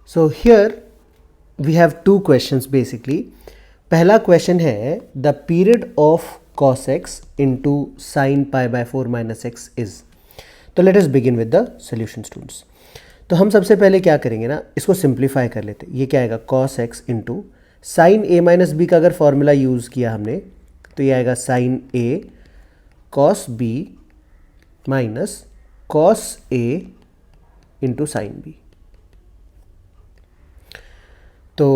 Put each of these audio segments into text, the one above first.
So here we have two questions basically. पहला question है the period of cos x into sine pi by 4 minus X is. तो let us begin with the solution students. तो हम सबसे पहले क्या करेंगे ना, इसको सिंप्लीफाई कर लेते हैं. ये क्या आएगा, cos x into sine a minus b का अगर फॉर्मूला यूज़ किया हमने तो ये आएगा sine a cos b minus cos a into sine b. तो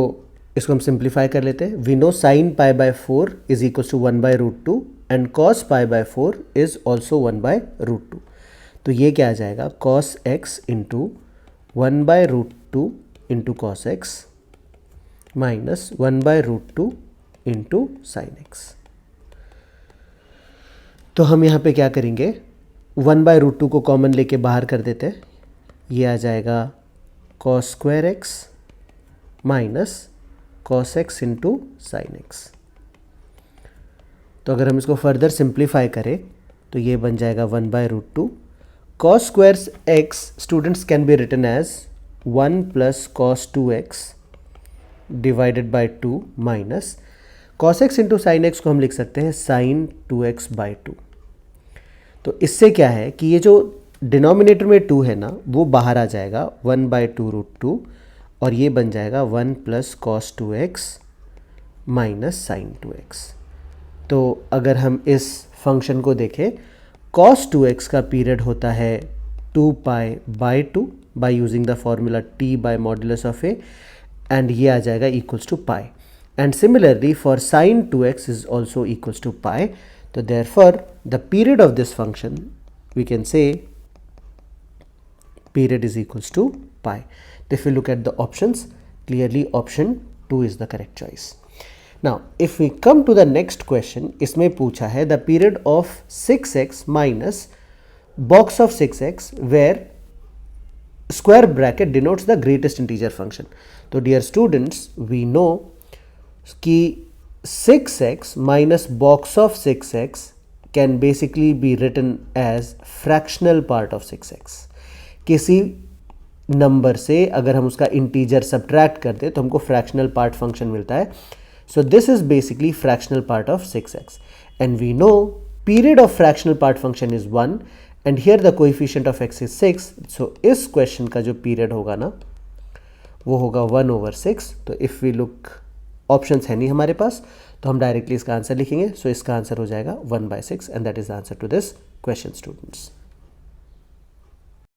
इसको हम सिंप्लीफाई कर लेते हैं. We know sine pi by 4 is equal to 1 by root 2 and cos pi by 4 is also 1 by root 2. तो ये क्या आ जाएगा, cos x into 1 by root 2 into cos x minus 1 by root 2 into sine x. तो हम यहाँ पे क्या करेंगे, 1 बाय रूट 2 को कॉमन लेके बाहर कर देते हैं. ये आ जाएगा cos square x minus cos x into sine x. तो अगर हम इसको फर्दर सिंप्लीफाई करें तो ये बन जाएगा 1 by root 2. Cos square x students can be written as 1 plus cos 2x divided by 2 minus cos x into sine x को हम लिख सकते हैं साइन 2x बाय 2. तो इससे क्या है कि ये जो डिनोमिनेटर में 2 है ना वो बाहर आ जाएगा 1 बाय 2 रूट 2 और ये बन जाएगा 1 plus cos 2x minus sign 2x. तो अगर हम इस फंक्शन को देखें, cos 2x का पीरियड होता है 2 pi by 2 by using the formula t by modulus of a and ये आ जाएगा equals to pi. And similarly for sine 2x is also equals to pi. तो therefore the period of this function we can say period is equals to pi. If we look at the options, clearly option 2 is the correct choice. Now if we come to the next question, इसमें पूछा है the period of 6x minus box of 6x where square bracket denotes the greatest integer function. तो dear students, we know कि 6x minus box of 6x can basically be written as fractional part of 6x. किसी number से अगर हम उसका integer subtract करते हैं तो हमको फ्रैक्शनल पार्ट फंक्शन मिलता है. So this is basically fractional part of 6x and we know period of fractional part function is 1 and here the coefficient of x is 6. So इस क्वेश्चन का जो period होगा ना वो होगा 1/6. तो इफ़ वी लुक, ऑप्शंस है नहीं हमारे पास तो हम डायरेक्टली इसका आंसर लिखेंगे. सो इसका आंसर हो जाएगा 1/6 and that is the answer to this question students.